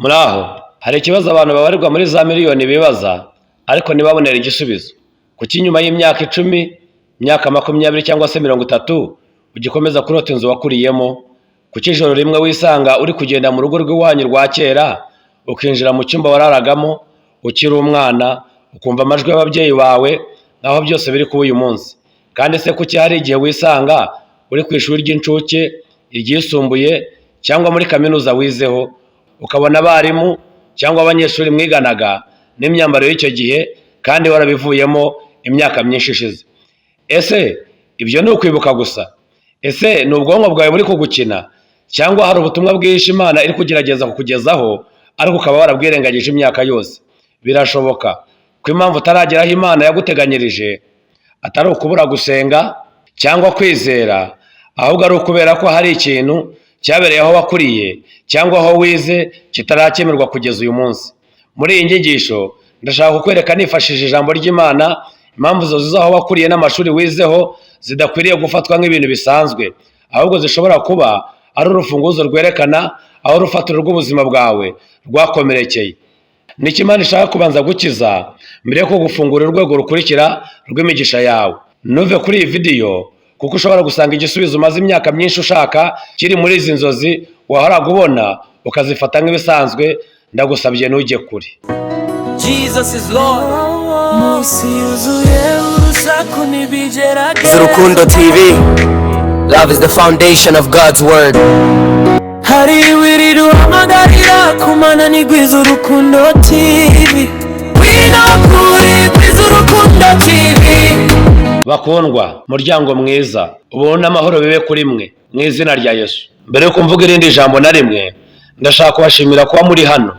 Muraho, hari ikibazo abantu babarirwa muri za miliyoni bibaza ariko ntibabonere igisubizo. Kuki nyuma y'imyaka 10, imyaka 20 cyangwa se 30 ugikomeza kurota inzu wakuriyemo? Kuki ijoro rimwe wisanga uri kugenda mu rugo rw'iwanyu rwa kera, ukinjira mu cyumba wararagamo ukiri umwana, ukumva amajwi y'ababyeyi bawe naho byose biri kuba uyu munsi? Kandi se kuki hari igihe wisanga uri ku ishuri ry'incuke, iryisumbuye cyangwa muri kaminuza wizeho, ukabona abarimu cyangwa abanyeshuri mwiganaga n'imyambaro y'icyo gihe kandi warabivuyemo imyaka myinshi ishize? Ese ibyo ni ukwibuka gusa? Ese ni ubwonko bwawe buri kugukina, cyangwa hari ubutumwa bwinshi Imana iri kugerageza kukugezaho ariko ukaba warabwirengagije imyaka yose? Birashoboka ko impamvu utarageraho Imana yaguteganyirije atari ukubura gusenga cyangwa kwizera, ahubwo ari ukubera ko hari ikintu cyabereye aho wakuriye cyangwa aho wize kitarakemerwa kugeza uyu munsi. Muri iyi nyigisho ndashaka kukwereka nifashishije ijambo ry'Imana impamvu zose z'aho wakuriye n'amashuri wizeho zidakwiriye gufatwa nk'ibintu bisanzwe, ahubwo zishobora kuba ari urufunguzo rwerekana aho urufatiro rw'ubuzima bwawe rwakomerekeye. Niki Imana ishaka kubanza gukiza mbere yo kugufungura urwego rukurikira rw'imigisha yawe? Nuve kuri iyi video kuko ushobora gusanga igisubizo umaze imyaka myinshi ushaka kiri muri izi nzozi wahoraga ubona ukazifata nk'ibisanzwe. Ndagusabye ntujye kure. Jesus is Lord. Musi yuzuye urusaku n'ibigerageza. Zurukundo TV. Love is the foundation of God's word. Hari wiridu amagarira kumana ni Zurukundo TV. Wino kuri Zurukundo TV. Bakundwa, muryango mwiza, ubona amahoro bibe kuri mwe mu izina rya Yesu. Mbere yo kumvuga irindi jambo na rimwe, ndashaka kubashimira kuba muri hano,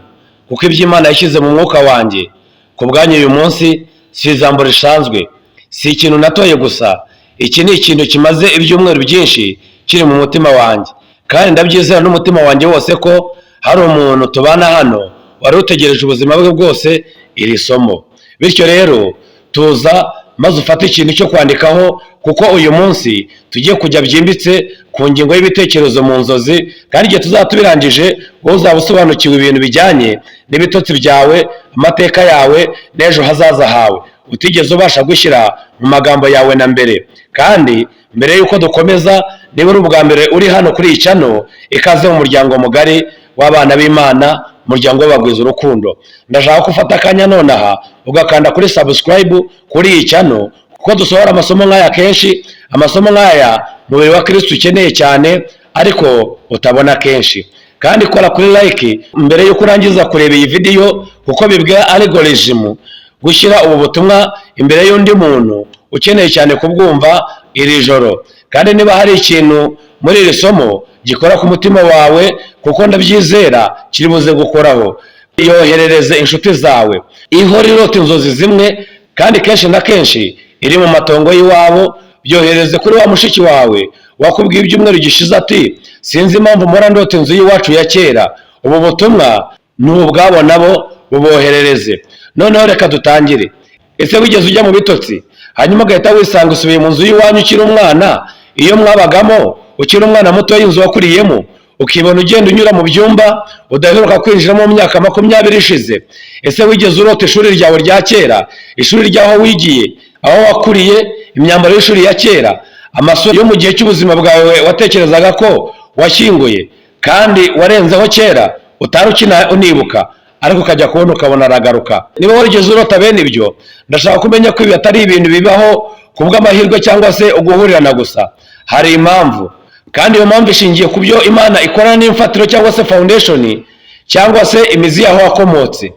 kuko ibyo Imana yashyize mu mwuka wanjye ku bwanyu uyu munsi si ijambo risanzwe, si ikintu natoye gusa. Iki ni ikintu kimaze ibyumweru byinshi kiri mu mutima wanjye, kandi ndabyizera n'umutima wanjye wose ko hari umuntu tubana hano wari utegereje ubuzima bwe bwose iri somo. Bityo rero tuza maze ufate ikintu cyo kwandikaho, kuko uyu munsi tugiye kujya byimbitse ku ngingo y'ibitekerezo mu nzozi, kandi igihe tuzaba tubirangije wowe uzaba usobanukiwe ibintu bijyanye n'ibitotsi byawe, amateka yawe n'ejo hazaza hawe utigeze ubasha gushyira mu magambo yawe na mbere. Kandi mbere y'uko dukomeza, niba uri ubwa mbere uri hano kuri iyi channel, ikaze mu muryango mugari w'abana b'Imana, umuryango w'abagwiza urukundo. Ndashaka ko ufata akanya nonaha ugakanda kuri subscribe kuri iyi channel, kuko dusohora amasomo nk'aya kenshi. Amasomo nk'aya mubiri wa Kristo ukeneye cyane ariko utabona kenshi. Kandi kora kuri like mbere y'uko urangiza kureba iyi video, kuko bibwira algorithm gushyira ubu butumwa imbere y'undi muntu ukeneye cyane kubwumva iri joro. Kandi niba hari ikintu muri iri somo gikora ku mutima wawe, kuko ndabyizera kiri buze gukoraho, yoherereze inshuti zawe. Ihora irota inzozi zimwe kandi kenshi na kenshi iri mu matongo y'iwabo, byohereze kuri wa mushiki wawe wakubwiye ibyumweru gishize ati sinzi impamvu mpora ndota inzu y'iwacu ya kera. Ubu butumwa ni ubwabo nabo buboherereze. Noneho reka dutangire. Ese wigeze ujya mu bitotsi hanyuma ugahita wisanga usubiye mu nzu y'iwanyu ukiri umwana, iyo mwabagamo ukiri umwana muto y'inzu wakuriyemo, ukibona ugenda unyura mu byumba udaheruka kwinjiramo mu myaka 20 ishize? Ese wigeze urota ishuri ryawe rya kera, ishuri ryaho wigiye, aho wakuriye, imyambaro y'ishuri ya kera, amasura yo mu gihe cy'ubuzima bwawe watekerezaga ko washyinguye kandi warenzeho kera utari unibuka, ariko ukajya kubona ukabona aragaruka? Niba warigeze urota bene ibyo, ndashaka kumenya ko ibi atari ibintu bibaho kubw'amahirwe cyangwa se uguhurirana gusa. Hari impamvu, kandi iyo mpamvu ishingiye ku byo Imana ikorana n'imfatiro cyangwa se foundation cyangwa se imizi yaho wakomotse.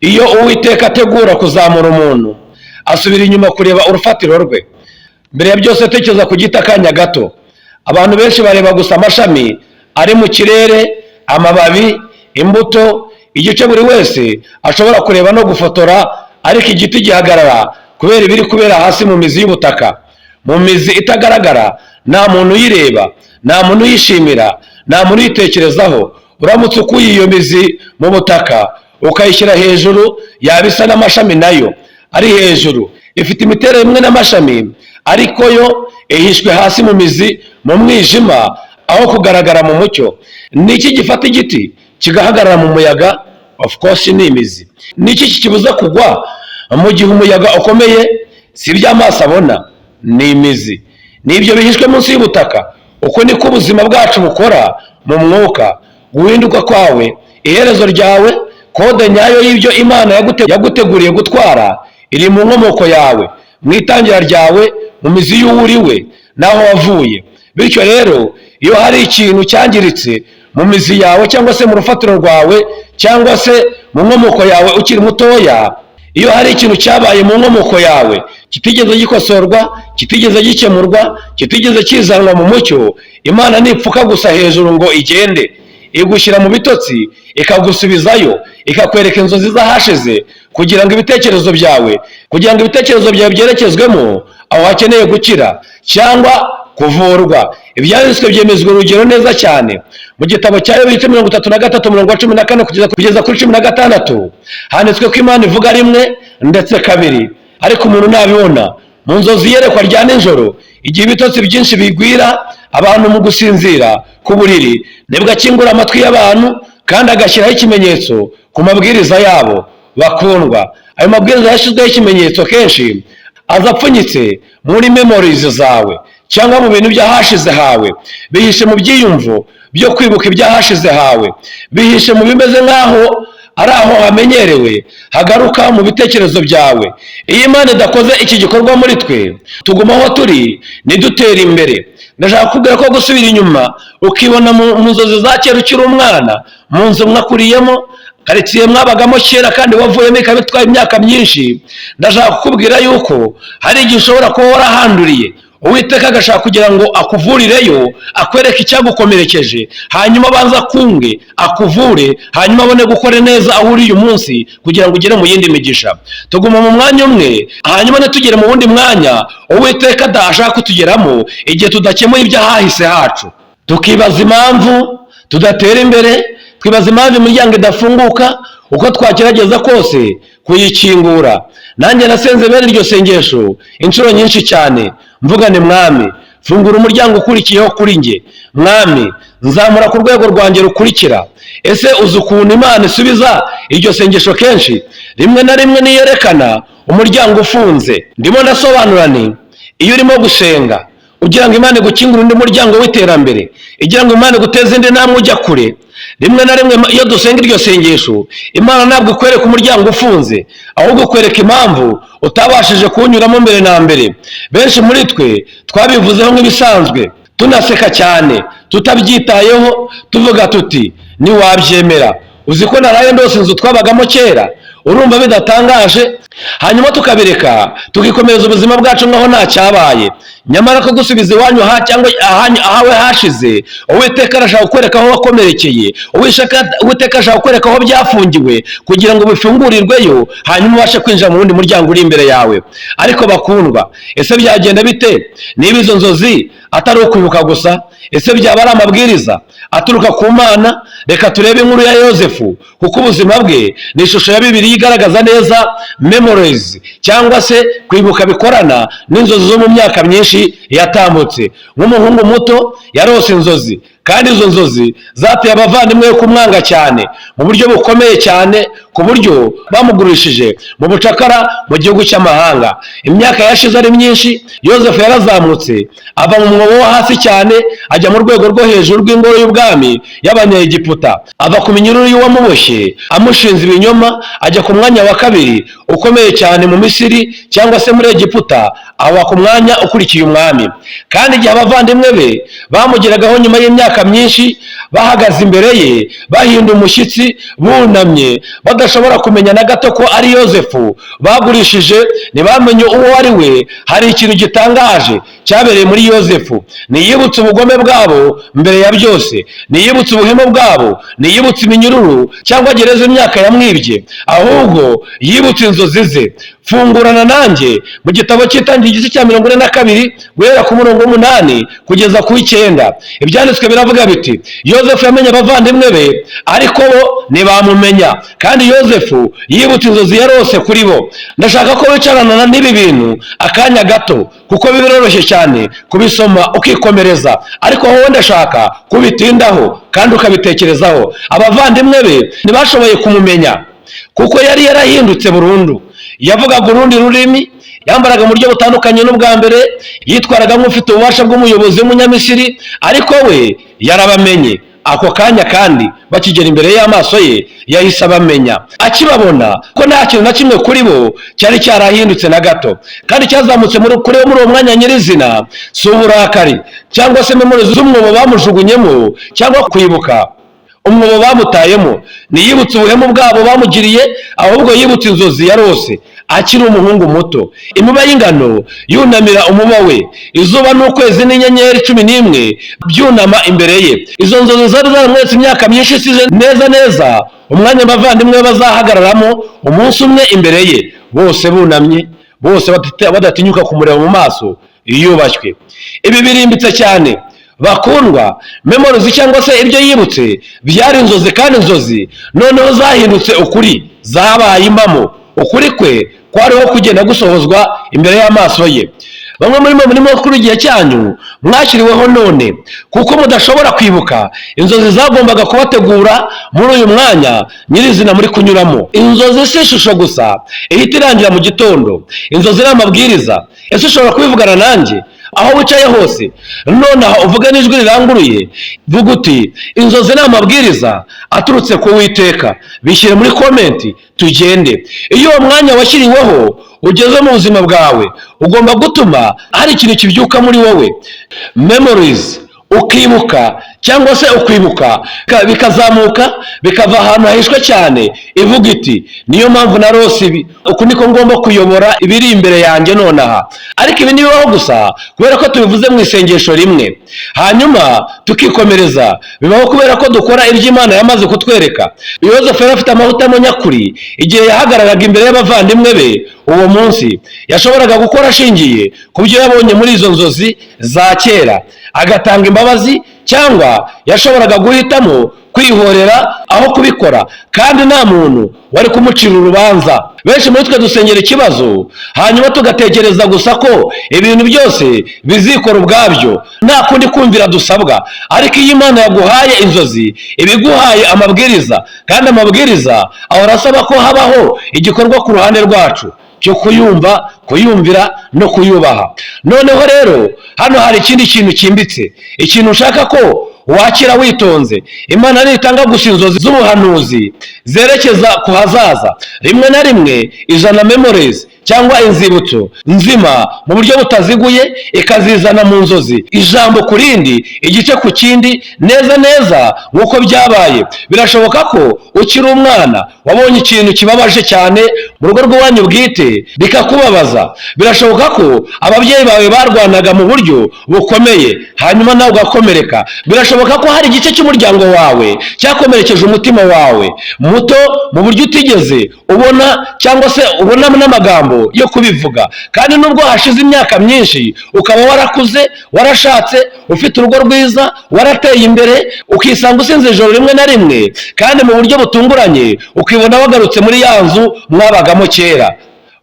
Iyo Uwiteka ategura kuzamura umuntu, asubira inyuma kureba urufatiro rwe. Mbere ya byose tekereza ku giti akanya gato. Abantu benshi bareba gusa amashami ari mu kirere, amababi, imbuto, igice buri wese ashobora kureba no gufotora, ariko igiti gihagarara kubera ibiri kubera hasi mu mizi y'ubutaka. Mu mizi itagaragara nta muntu uyireba, nta muntu uyishimira, nta muntu uyitekerezaho. Uramutse ukuye iyo mizi mu butaka ukayishyira hejuru, yabisa n'amashami nayo ari hejuru, ifite imiterere imwe n'amashami, ariko yo ihishwe hasi mu mizi mu mwijima aho kugaragara mu mucyo. Niki gifata igiti kigahagarara mu muyaga, of course ni imizi. Niki kikibuza kugwa mu gihe umuyaga ukomeye? Si iby'amaso abona, ni imizi. Nibyo bihishwe munsi y'ubutaka. Uko niko ubuzima bwacu bukora mu mwuka. Guhinduka kwawe, iherezo ryawe, kode nyayo y'ibyo Imana yaguteguriye gutwara iri mu nkomoko yawe, mu itangira ryawe, mu mizi y'uwuriwe naho wavuye. Bityo rero iyo hari ikintu cyangiritse mu mizi yawe cyangwa se mu rufatiro rwawe cyangwa se mu nkomoko yawe ukiri mutoya, iyo hari ikintu cyabaye mu nkomoko yawe kitigeze gikosorwa, kitigeze gikemurwa, kitigeze kizanwa mu mucyo, Imana nipfuka gusa hejuru ngo igende, igushyira mu bitotsi, ikagusubizayo, ikakwereka inzozi zahashize, kugira ngo ibitekerezo byawe byerekezwemo aho hakeneye gukira cyangwa kuvurwa. Ibyanditswe byemezwa urugero neza cyane mu gitabo cya Yobu 33:14 kugeza kuri 16, handitswe ko Imana ivuga rimwe ndetse kabiri, ariko umuntu nabibona mu nzozi yerekwa rya nijoro, igihe ibitotsi byinshi bigwira abantu mu gusinzira ku buriri, nibwo akingura amatwi y'abantu kandi agashyiraho ikimenyetso ku mabwiriza yabo. Bakundwa, ayo mabwiriza yashyizweho ikimenyetso kenshi aza apfunyitse muri memories zawe cyangwa mu bintu byahashize hawe, bihishe mu byiyumvo byo kwibuka ibyahashize hawe, bihishe mu bimeze nk'aho ari aho hamenyerewe hagaruka mu bitekerezo byawe. Iyo Imana idakoze iki gikorwa muri twe, tuguma aho turi ntidutere imbere. Ndashaka kubwira ko gusubira inyuma ukibona mu nzozi za kera ukiri umwana, mu nzu mwakuriyemo, karitsiye mwabagamo kera kandi wavuyemo ikaba itwaye imyaka myinshi, ndashaka kukubwira yuko hari igihe ushobora kuba warahanduriye, Uwiteka agashaka kugira ngo akuvurireyo, akwereke icyagukomerekeje, hanyuma abanza akunge, akuvure, hanyuma abone gukora neza aho uri uyu munsi kugira ngo ugere mu yindi migisha. Tuguma mu mwanya umwe, hanyuma ntitugere mu wundi mwanya Uwiteka adashaka kutugeramo igihe tudakemuye ibyahahise hacu. Tukibaza impamvu tudatera imbere, twibaza impamvu imiryango idafunguka uko twagerageza kose kuyikingura. Nanjye nasenze bene iryo sengesho inshuro nyinshi cyane, mvuga ni Mwami, fungura umuryango ukurikiyeho kuri njye. Mwami, nzamura ku rwego rwanjye rukurikira. Ese uzi ukuntu Imana isubiza iryo sengesho kenshi? Rimwe na rimwe niyerekana umuryango ufunze. Ndimo ndasobanura ni, iyo urimo gusenga ugira ngo Imana igukingure undi muryango w'iterambere, igira ngo Imana iguteze indi ntambwe ujya kure, rimwe na rimwe iyo dusenga iryo sengesho, Imana ntabwo ikwereka umuryango ufunze, ahubwo ikwereka impamvu utabashije kuwunyuramo mbere na mbere. Benshi muri twe twabivuzeho nk'ibisanzwe, tunaseka cyane, tutabyitayeho, tuvuga tuti ntiwabyemera. Uzi ko naraye ndose inzu twabagamo kera? Urumva bidatangaje? Hanyuma tukabireka tukikomereza ubuzima bwacu nkaho nta cyabaye. Nyamara ko gusubiza iwanyu cyangwa ahawe hashize, Uwiteka arashaka kukwereka aho wakomerekeye, Uwiteka arashaka kukwereka aho byafungiwe kugira ngo bifungurirweyo, hanyuma ubashe kwinjira mu wundi muryango uri imbere yawe. Ariko bakundwa, ese byagenda bite niba izo nzozi atari ukwibuka gusa? Ese byaba ari amabwiriza aturuka ku Mana? Reka turebe inkuru ya Yozefu, kuko ubuzima bwe ni ishusho ya Bibiliya igaragaza neza memories cyangwa se kwibuka bikorana n'inzozi zo mu myaka myinshi yatambutse. Nk'umuhungu muto yarose inzozi, kandi izo nzozi zateye abavandimwe yo kumwanga cyane mu buryo bukomeye cyane, ku buryo bamugurishije mu bucakara mu gihugu cy'amahanga. Imyaka yashize ari myinshi, Yozefu yarazamutse ava mu mwobo wo hasi cyane ajya mu rwego rwo hejuru rw'ingoro y'ubwami y'Abanyegiputa, ava ku minyururu y'uwamuboshye amushinze ibinyoma, ajya ku mwanya wa kabiri ukomeye cyane mu Misiri cyangwa se muri Egiputa, aba ku mwanya ukurikiye umwami. Kandi igihe abavandimwe be bamugeragaho nyuma y'imyaka myinshi, bahagaze imbere ye bahinda umushyitsi, bunamye, badashobora kumenya na gato ko ari Yozefu bagurishije, ntibamenye uwo ari we. Hari ikintu gitangaje cyabereye muri Yozefu. Niyibutse ubugome bwabo mbere ya byose, niyibutse ubuhemu bwabo, niyibutse iminyururu cyangwa gereza imyaka yamwibye, ahubwo yibutse inzozi ze. Fungurana nanjye mu gitabo cy'Itangiriro igice cya 42 guhera guhera ku murongo w'umunani kugeza ku w'icyenda. Ibyanditswe biravuga biti, Yozefu yamenye abavandimwe be, ariko bo ntibamumenya, kandi Yozefu yibutse inzozi yarose kuri bo. Ndashaka ko wicarana n'ibi bintu akanya gato, kuko biroroshye cyane kubisoma ukikomereza, ariko wowe ndashaka kubitindaho kandi ukabitekerezaho. Abavandimwe be ntibashoboye kumumenya kuko yari yarahindutse burundu. Yavugaga urundi rurimi, yambaraga mu buryo butandukanye n'ubwa mbere, yitwaraga nk'ufite ububasha bw'umuyobozi w'umunyamisiri, ariko we yarabamenye. Ako kanya kandi bakigera imbere y'amaso ye yahise abamenya. Akibabona ko nta kintu na kimwe kuri bo cyari cyarahindutse na gato, kandi cyazamutse muri uwo mwanya nyirizina si uburakari cyangwa se memori z'umwobo bamujugunyemo cyangwa kwibuka umwobo bamutayemo. Ntiyibutse ubuhemu bwabo bamugiriye, ahubwo yibutse inzozi yarose akiri umuhungu muto. Imiba y'ingano yunamira umuba we, izuba n'ukwezi n'inyenyeri 11 byunama imbere ye. Izo nzozi zari zaramwetse imyaka myinshi isize neza umwanya abavandimwe bazahagararamo umunsi umwe imbere ye, bose bunamye, bose badatinyuka kumureba mu maso, yubashywe. Ibi birimbitse cyane bakundwa. Memories cyangwa se ibyo yibutse byari inzozi, kandi inzozi noneho zahindutse ukuri, zabaye impamo. Ukuri kwe kwariho kugenda gusohozwa imbere y'amaso ye. Bamwe muri mwe murimo kuri igihe cyanyu mwashyiriweho none, kuko mudashobora kwibuka inzozi zagombaga kubategura muri uyu mwanya nyirizina muri kunyuramo. Inzozi si ishusho gusa ihita irangira mu gitondo, inzozi ni amabwiriza. Ese ushobora kubivugana nanjye aho wicaye hose nonaha uvuga n'ijwi riranguruye, vuga uti inzozi ni amabwiriza aturutse ku Uwiteka? Bishyire muri komenti tugende. Iyo uwo mwanya washyiriweho ugeze mu buzima bwawe, ugomba gutuma hari ikintu kibyuka muri wowe. Memories, ukibuka cyangwa se ukwibuka bikazamuka bikava ahantu hahishwe cyane, ivuga iti niyo mpamvu narose ibi, uku niko ngomba kuyobora ibiri imbere yanjye nonaha. Ariko ibi ntibibaho gusa kubera ko tubivuze mu isengesho rimwe hanyuma tukikomereza. Bibaho kubera ko dukora ibyo Imana yamaze kutwereka. Yozefu yari afite amahitamo nyakuri. Igihe yahagararaga imbere y'abavandimwe be uwo munsi, yashoboraga gukora ashingiye ku byo yabonye muri izo nzozi za kera, agatanga imbabazi, cyangwa yashoboraga guhitamo kwihorera aho kubikora, kandi nta muntu wari kumucira urubanza. Benshi muri twe dusengera ikibazo hanyuma tugatekereza gusa ko ibintu byose bizikora ubwabyo, nta kundi kumvira dusabwa. Ariko iyo Imana yaguhaye inzozi, ibiguhaye amabwiriza, kandi amabwiriza ahora asaba ko habaho igikorwa ku ruhande rwacu cyo kuyumva, kuyumvira no kuyubaha. Noneho rero hano hari ikindi kintu cyimbitse, ikintu ushaka ko wakira witonze. Imana nitanga gusa inzozi z'ubuhanuzi zerekeza ku hazaza, rimwe na rimwe izana memories cyangwa inzibutso nzima mu buryo butaziguye, ikazizana mu nzozi, ijambo ku rindi, igice ku kindi, neza nk'uko byabaye. Birashoboka ko ukiri umwana wabonye ikintu kibabaje cyane mu rugo rw'iwanyu bwite bikakubabaza. Birashoboka ko ababyeyi bawe barwanaga mu buryo bukomeye hanyuma nawe ugakomereka. Birashoboka ko hari igice cy'umuryango wawe cyakomerekeje umutima wawe muto mu buryo utigeze ubona cyangwa se ubona n'amagambo yo kubivuga. Kandi nubwo hashize imyaka myinshi, ukaba warakuze, warashatse, ufite urugo rwiza, warateye imbere, ukisanga usinze ijoro rimwe na rimwe, kandi mu buryo butunguranye ukibona wagarutse muri ya nzu mwabagamo kera,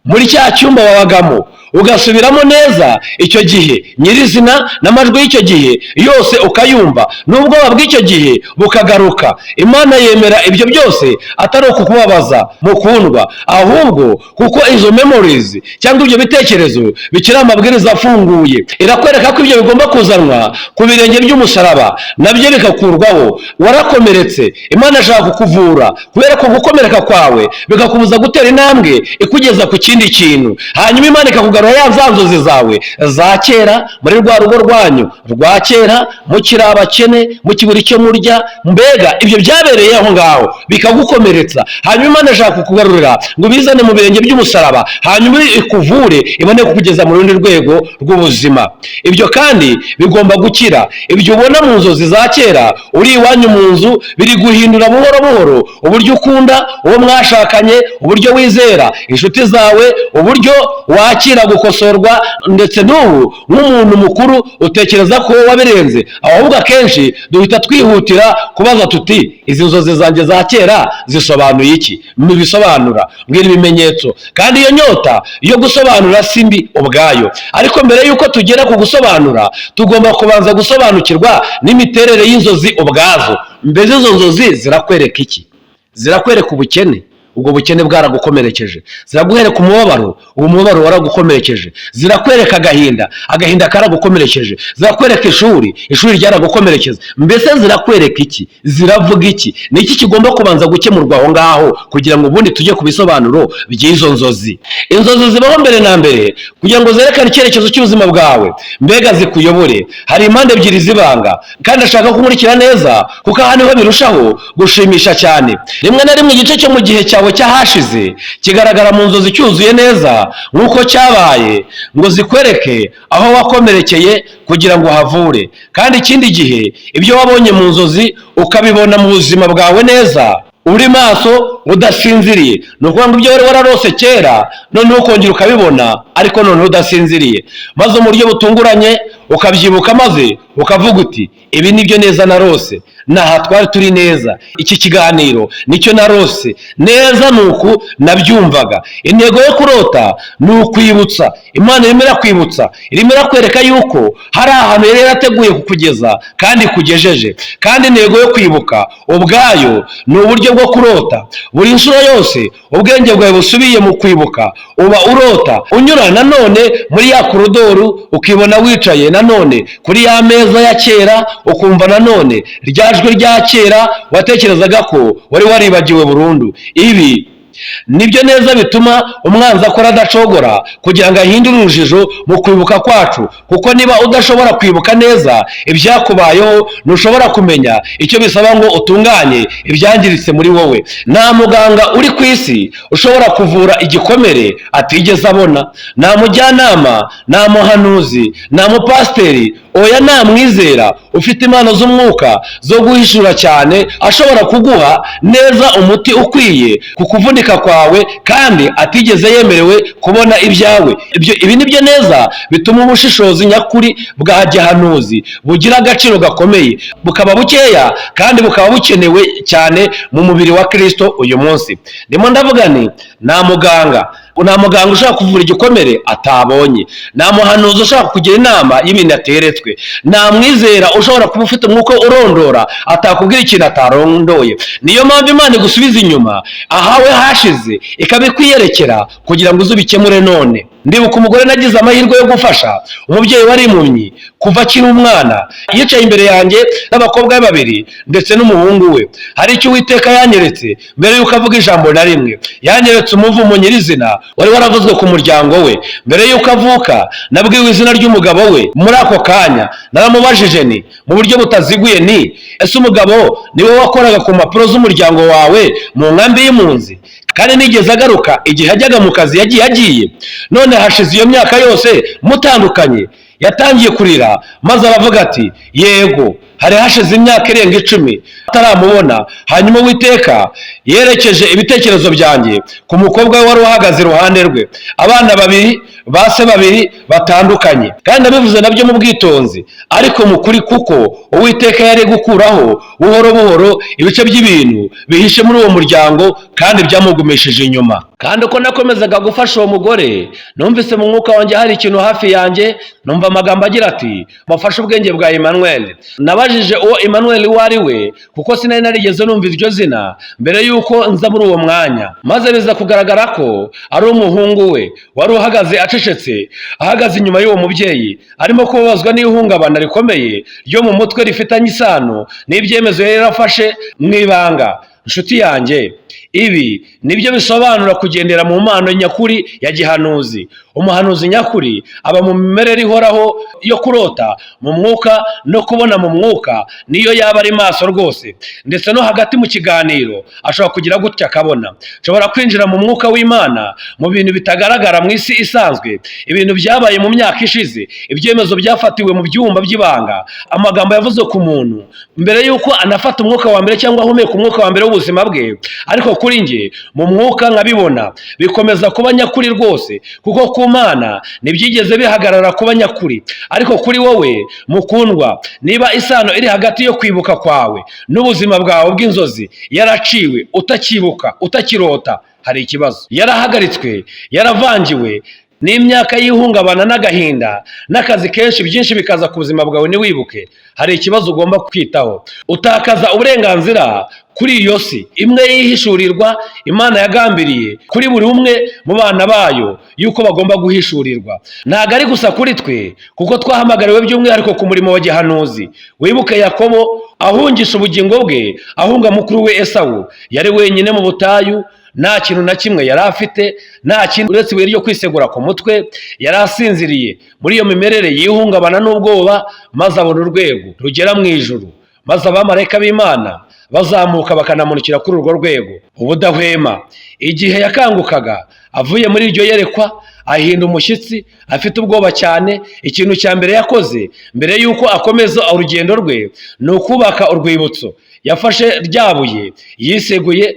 muri cya cyumba wabagamo, ugasubiramo neza icyo gihe nyirizina, n'amajwi y'icyo gihe yose ukayumva, n'ubwoba bw'icyo gihe bukagaruka. Imana yemera ibyo byose atari ukukubabaza mukundwa, ahubwo kuko izo memories cyangwa ibyo bitekerezo bikiri amabwiriza afunguye. Irakwereka ko ibyo bigomba kuzanwa ku birenge by'umusaraba, nabyo bikakurwaho. Warakomeretse, Imana ashaka kukuvura, kubera ko gukomereka kwawe bikakubuza gutera intambwe ikugeza ku kindi kintu. Hanyuma Imana ikakugarura ya za nzozi zawe za kera, muri rwa rugo rwanyu rwa kera, mukiri abakene, mukibura icyo murya, mbega ibyo byabereye aho ngaho bikagukomeretsa. Hanyuma Imana ashaka kukugarurira ngo bizane mu birenge by'umusaraba, hanyuma ikuvure, ibone kukugeza mu rundi rwego rw'ubuzima. Ibyo kandi bigomba gukira. Ibyo ubona mu nzozi za kera uri iwanyu mu nzu, biri guhindura buhoro buhoro uburyo ukunda uwo mwashakanye, uburyo wizera inshuti zawe, uburyo wakira gukosorwa, ndetse n'ubu nk'umuntu mukuru utekereza ko wabirenze, ahubwo akenshi duhita twihutira kubaza tuti izi nzozi zanjye za kera zisobanuye iki? Mubisobanura, mbwira ibimenyetso. Kandi iyo nyota yo gusobanura si mbi ubwayo, ariko mbere y'uko tugera ku gusobanura tugomba kubanza gusobanukirwa n'imiterere y'inzozi ubwazo. Mbese izo nzozi zirakwereka iki? Zirakwereka ubukene, ubwo bukene bwaragukomerekeje. Ziraguhereka umubabaro, uwo mubabaro waragukomerekeje. Zirakwereka agahinda, agahinda karagukomerekeje. Zirakwereka ishuri, ishuri ryaragukomerekeje. Mbese zirakwereka iki? Ziravuga iki? Ni iki kigomba kubanza gukemurwa aho ngaho kugira ngo ubundi tujye ku bisobanuro by'izo nzozi? Inzozi zibaho mbere na mbere kugira ngo zerekane icyerekezo cy'ubuzima bwawe, mbega zikuyobore. Hari impande ebyiri zibanga, kandi ashaka kumurikira neza kuko aha niho birushaho gushimisha cyane. Rimwe na rimwe igice cyo mu gihe cyawe cyahashize kigaragara mu nzozi cyuzuye neza nk'uko cyabaye, ngo zikwereke aho wakomerekeye kugira ngo havure. Kandi ikindi gihe ibyo wabonye mu nzozi ukabibona mu buzima bwawe neza, uri maso udasinziriye. Ni ukuvuga ngo ibyo wari wararose kera noneho ukongera ukabibona, ariko noneho udasinziriye, maze mu buryo butunguranye ukabyibuka, maze ukavuga uti ibi nibyo neza narose, naha twari turi neza, iki kiganiro nicyo narose neza, nuku nabyumvaga. Intego yo kurota ni ukwibutsa. Imana irimo irakwibutsa, irimo irakwereka yuko hari ahantu yari yarateguye kukugeza kandi kugejeje. Kandi intego yo kwibuka ubwayo ni uburyo bwo kurota. Buri nshuro yose ubwenge bwawe busubiye mu kwibuka, uba urota unyura nanone muri ya koridoru, ukibona wicaye nanone kuri ya meza ya kera, ukumva nanone rya jwi rya kera watekerezaga ko wari waribagiwe burundu. Ibi nibyo neza bituma umwanzi akora adacogora kugira ngo ahindure urujijo mu kwibuka kwacu, kuko niba udashobora kwibuka neza ibyakubayeho, ntushobora kumenya icyo bisaba ngo utunganye ibyangiritse muri wowe. Nta muganga uri ku isi ushobora kuvura igikomere atigeze abona, nta mujyanama, nta muhanuzi, nta mupasiteri, oya nta mwizera ufite impano z'umwuka zo guhishura cyane ashobora kuguha neza umuti ukwiye ku kuvunika kwawe kandi atigeze yemerewe kubona ibyawe. Ibi nibyo neza bituma ubushishozi nyakuri bwa gihanuzi bugira agaciro gakomeye, bukaba bukeya kandi bukaba bukenewe cyane mu mubiri wa Kristo uyu munsi. Ndimo ndavuga nti nta muganga ushaka kuvura igikomere atabonye, nta muhanuzi ushaka kugira inama y'ibintu ateretswe, nta mwizera ushobora kuba ufite umwuka urondora atakubwira ikintu atarondoye. Niyo mpamvu Imana igusubiza inyuma ahawe hashize ikabikwiyerekera kugira ngo uzubikemure none. Ndibuka umugore nagize amahirwe yo gufasha, umubyeyi wari impumyi kuva akiri umwana, yicaye imbere yanjye n'abakobwa be babiri ndetse n'umuhungu we. Hari icyo Uwiteka yanyeretse mbere y'uko avuga ijambo na rimwe. Yanyeretse umuvumo nyirizina wari waravuzwe ku muryango we. Mbere y'uko avuka nabwiwe izina ry'umugabo we. Muri ako kanya naramubajije ni mu buryo butaziguye ni ese umugabo niwe wakoraga ku mpapuro z'umuryango wawe mu nkambi y'impunzi? Kandi nigeze agaruka igihe ajyaga mu kazi yagiye. None hashize iyo myaka yose mutandukanye. Yatangiye kurira maze aravuga ati yego, hari hashize imyaka irenga 10 ataramubona. Hanyuma Uwiteka yerekeje ibitekerezo byanjye ku mukobwa we wari uhagaze iruhande rwe. Abana babiri, base babiri batandukanye, kandi abivuze nabyo mu bwitonzi ariko mu kuri, kuko Uwiteka yari gukuraho buhoro buhoro ibice by'ibintu bihishe muri uwo muryango kandi byamugumishije inyuma. Kandi uko nakomezaga gufasha uwo mugore, numvise mu mwuka wanjye hari ikintu hafi yanjye, numva amagambo agira ati bafashe ubwenge bwa Emmanuel. Nabajije uwo Emmanuel wari we, kuko sinari narigeze numva iryo zina mbere y'uko nza muri uwo mwanya, maze biza kugaragara ko ari umuhungu we wari uhagaze acecetse, ahagaze inyuma y'uwo mubyeyi, arimo kubabazwa n'ihungabana rikomeye ryo mu mutwe rifitanye isano n'ibyemezo yari yarafashe mu ibanga. Inshuti yanjye, ibi nibyo bisobanura kugendera mu mpano nyakuri ya gihanuzi. Umuhanuzi nyakuri aba mu mimerere ihoraho yo kurota mu mwuka no kubona mu mwuka, niyo yaba ari maso rwose, ndetse no hagati mu kiganiro ashobora kugira gutya akabona. Ashobora kwinjira mu mwuka w'Imana mu bintu bitagaragara mu isi isanzwe, ibintu byabaye mu myaka ishize, ibyemezo byafatiwe mu byumba by'ibanga, amagambo yavuze ku muntu mbere y'uko anafata umwuka wa mbere cyangwa ahumeka umwuka wa mbere w'ubuzima bwe, ariko kuri njye mu mwuka nkabibona, bikomeza kuba nyakuri rwose, kuko ku Mana ntibyigeze bihagarara kuba nyakuri. Ariko kuri wowe mukundwa, niba isano iri hagati yo kwibuka kwawe n'ubuzima bwawe bw'inzozi yaraciwe, utakibuka, utakirota, hari ikibazo. Yarahagaritswe, yaravangiwe n'imyaka y'ihungabana n'agahinda n'akazi kenshi, byinshi bikaza ku buzima bwawe ntiwibuke, hari ikibazo ugomba kwitaho. Utakaza uburenganzira kuri iyo si imwe yihishurirwa Imana yagambiriye kuri buri umwe mu bana bayo yuko bagomba guhishurirwa. Ntabwo ari gusa kuri twe, kuko twahamagariwe by'umwihariko ku murimo wa gihanuzi. Wibuke Yakobo ahungisha ubugingo bwe, ahunga mukuru we Esawu. Yari wenyine mu butayu, nta kintu na kimwe yari afite, nta kintu uretse ibuye ryo kwisegura ku mutwe. Yari asinziriye muri iyo mimerere y'ihungabana n'ubwoba, maze abona urwego rugera mu ijuru, maze abamarayika b'Imana bazamuka bakanamunukira kuri urwo rwego ubudahwema. Igihe yakangukaga avuye muri iryo yerekwa, ahinda umushyitsi, afite ubwoba cyane. Ikintu cya mbere yakoze mbere y'uko akomeza urugendo rwe ni ukubaka urwibutso. Yafashe rya buye, yiseguye,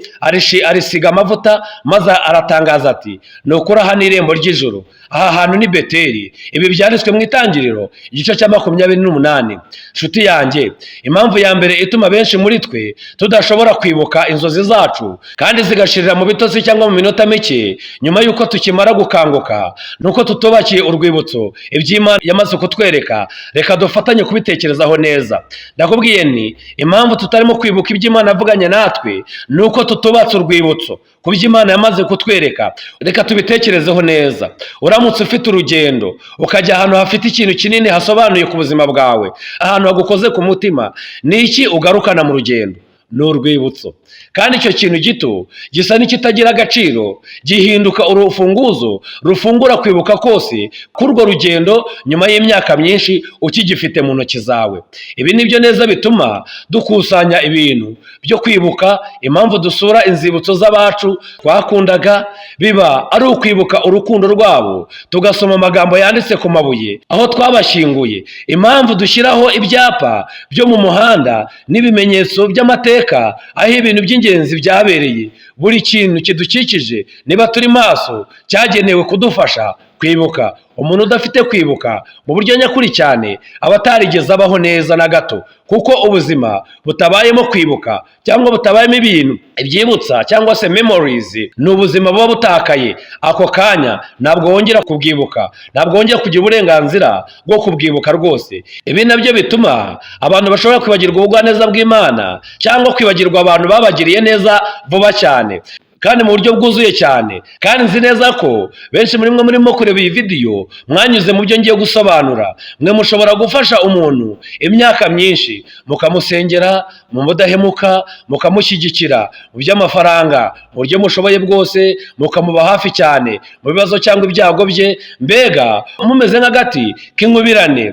arisiga amavuta, maze aratangaza ati, ni ukuri aha ni irembo ry'ijuru, aha hantu ni Beteli. Ibi byanditswe mu Itangiriro igice cya 28. Nshuti yanjye, impamvu ya mbere ituma benshi muri twe tudashobora kwibuka inzozi zacu kandi zigashirira mu bitotsi cyangwa mu minota mike nyuma y'uko tukimara gukanguka, nuko tutubakiye urwibutso iby'Imana yamaze kutwereka. Reka dufatanye kubitekerezaho neza. Ndakubwiye ni impamvu tutarimo kwibuka iby'Imana yavuganye natwe, nuko tutubatse urwibutso ku by'Imana yamaze kutwereka. Reka tubitekerezeho neza. Uramutse ufite urugendo ukajya ahantu hafite ikintu kinini hasobanuye ku buzima bwawe, ahantu hagukoze ku mutima, ni iki ugarukana mu rugendo? Ni urwibutso. Kandi icyo kintu gito gisa n'ikitagira agaciro gihinduka urufunguzo rufungura kwibuka kose kurwo rugendo nyuma y'imyaka myinshi ukigifite mu ntoki zawe. Ibi nibyo neza bituma dukusanya ibintu byo kwibuka. Impamvu dusura inzibutso z'abacu twakundaga biba ari ukwibuka urukundo rwabo, tugasoma amagambo yanditse ku mabuye aho twabashyinguye. Impamvu dushyiraho ibyapa byo mu muhanda n'ibimenyetso by'amateka aho ibintu by'ingenzi byabereye. Buri kintu kidukikije, niba turi maso, cyagenewe kudufasha kwibuka. Umuntu udafite kwibuka mu buryo nyakuri cyane aba atarigeze abaho neza na gato, kuko ubuzima butabayemo kwibuka cyangwa butabayemo ibintu ibyibutsa cyangwa se memories, ni ubuzima buba butakaye. Ako kanya ntabwo wongera kubwibuka, ntabwo wongera kugira uburenganzira bwo kubwibuka rwose. Ibi nabyo bituma abantu bashobora kwibagirwa ubugwaneza bw'Imana cyangwa kwibagirwa abantu babagiriye neza vuba cyane kandi mu buryo bwuzuye cyane. Kandi nzi neza ko benshi muri mwe murimo kureba iyi video mwanyuze mu byo ngiye gusobanura. Mwe mushobora gufasha umuntu imyaka myinshi, mukamusengera mu mudahemuka, mukamushyigikira mu by'amafaranga, mu buryo mushoboye bwose, mukamuba hafi cyane mu bibazo cyangwa ibyago bye, mbega mumeze nk'agati k'inkubirane,